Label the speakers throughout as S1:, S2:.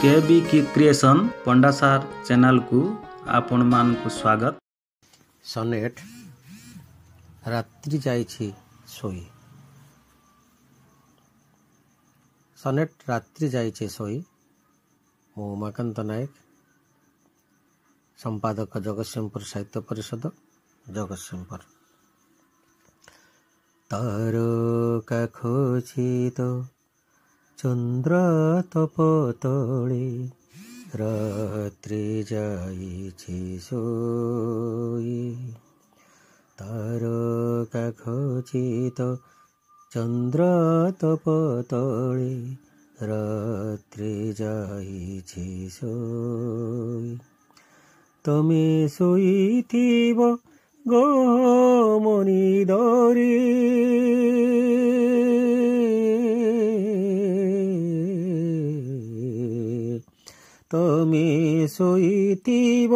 S1: केबी creation पंडा सार channel को आपण मान को स्वागत।
S2: सनेट रात्रि जाइछि सोई। सनेट रात्रि जाइछि सोई। मो उमाकांत नायक, संपादक जगतसिंहपुर साहित्य परिषद जगतसिंहपुर। तारका खोजित चंद्र तप तले रात्रि जाइछि सोई। तारका खोजित चंद्र तप तले रात्रि जाइछि सोई। तमे सोइथिब गहमनि दरे तमे सोइथिब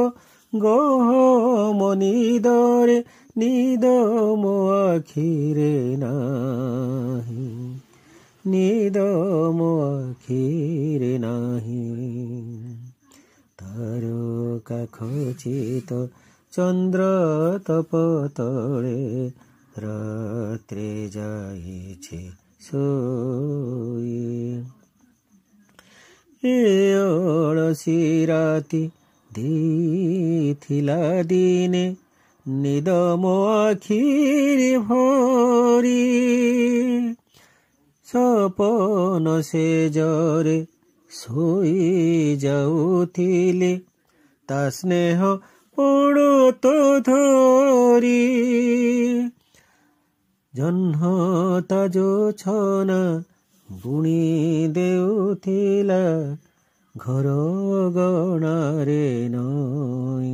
S2: गहमनि दरे निद मो आखिरे नाही, निद मो आखिरे नाही। तारका खोजित चंद्र तप तले रात्रि जाइछि सोई। ए अलसी राति देथिला दिने निद मो आखिरे भरी। सपन से जरे सोई जाउथिले ता स्नेह पड़त धरी। जह्नता जोछना बुणी देउथिला घर गणारे नई।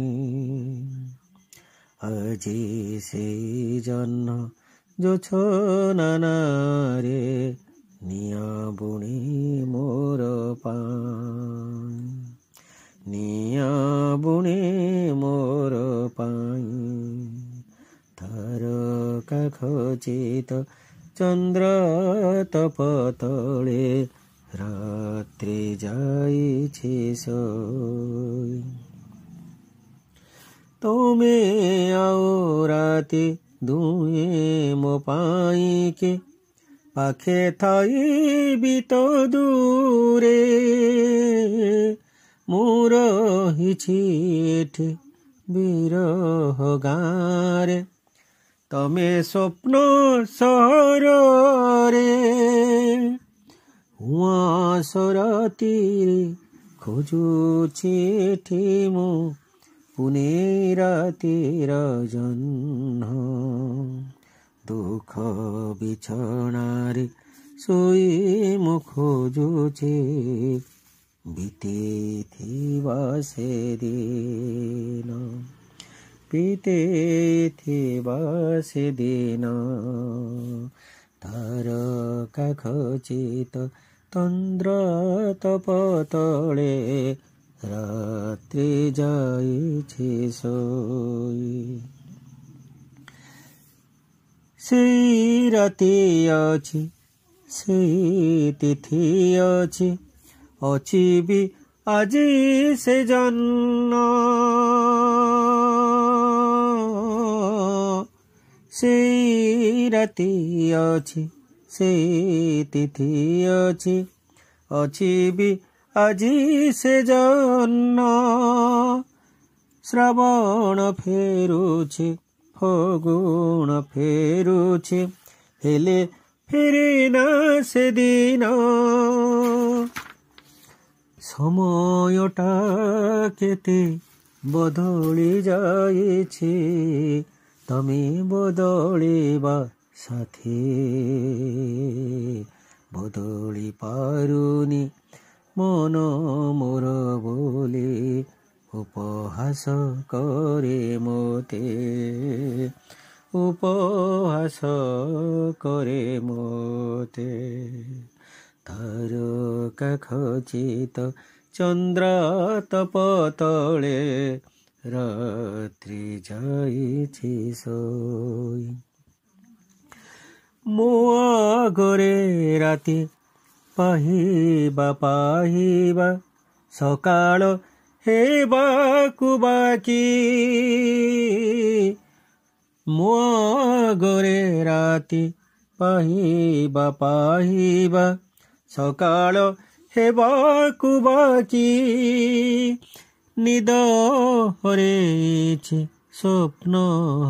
S2: আজি সেই জহ্ন जोछना नारे निया बुणी मोर पाई, निया बुणी मोर पाई। तारका खोजित चंद्र तप तले रात्रि जाइछि सोई। तोमे आओ राति दुए मो पाई के पाखे थाई बीत दूरे। मोर हिछि एठे बिरह गारे तमे स्वप्न सहर रे। हुआसरातिरे खोजुछि एठे मो पुने रातिर जह्न। दुख बिछणारे सोई मो खोजुछि बीतेथिबा से दिन, बीतेथिबा से दिन। तारका खोजित चंद्र तप तले रात्रि जाइछि सोई। सेई राति अछि, सेई तिथि अछि, अछि भी आजी से जन्म। सेई राति अछि, सेई तिथि अछि, अछि भी आजी से जन्म। श्रावण फेरुछि, फगुण फेरुछि, हेले फेरे ना से दिन। समयटा केते बदली जाइछि, तमे बदलिबा साथी बदली पारुनी। मन मोर बोली उपहास करे मोते, उपहास करे मोते। तारका खोजित चंद्र तप तले रात्रि जाइछि सोई। मो आगरे राति पाहिबा पाहिबा ସକାଳ ହେବାକୁ ବାକି ମୋ ଆଗରେ ରାତି ପାହିବା ପାହିବା ସକାଳ ହେବାକୁ ବାକି ନିଦ ହରେଇଛି ସ୍ୱପ୍ନ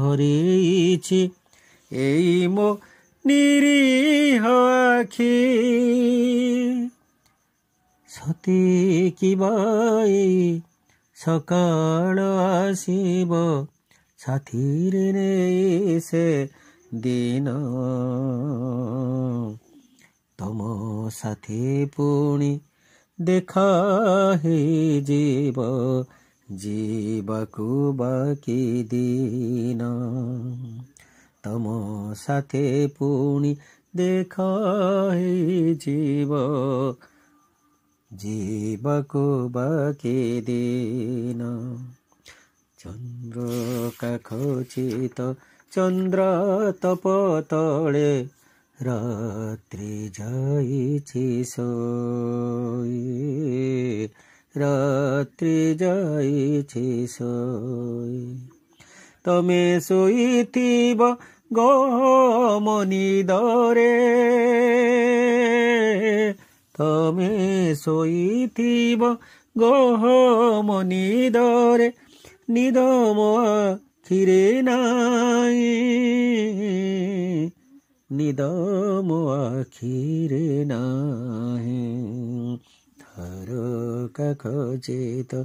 S2: ହରେଇଛି ଏଇ ମୋ ନିରୀହ ଆଖି ସତେ କିବା ଏଇ ସକାଳ ଆସିବ ସାଥିରେ ନେଇ ସେ ଦିନ ତମ ସାଥୀ ପୁଣି ଦେଖା ହେଇଯିବ ଯିବାକୁ ବାକି ଦିନ ତମ ସାଥେ ପୁଣି ଦେଖା ହେଇଯିବ ଯିବାକୁ ବାକି ଦିନ ଚନ୍ଦ୍ର ଖଚିତ ଚନ୍ଦ୍ର ତପ ତଳେ ରାତ୍ରି ଯାଇଛି ଶୋଇ ରାତ୍ରି ଯାଇଛି ଶୋଇ ତମେ ଶୋଇଥିବ ଗହମ ନିଦରେ ତମେ ଶୋଇଥିବ ଗହମ ନିଦରେ ନିଦ ମୋ ଆଖିରେ ନାହିଁ ନିଦ ମୋ ଆଖିରେ ନାହିଁ ତାରକା ଖଚିତ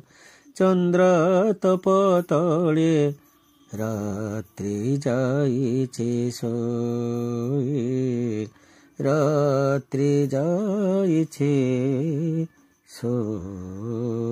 S2: ଚନ୍ଦ୍ର ତପ ତଳେ ରାତ୍ରି ଯାଇଛି ଶୋଇ ରାତ୍ରି ଯାଇଛି ଶୋଇ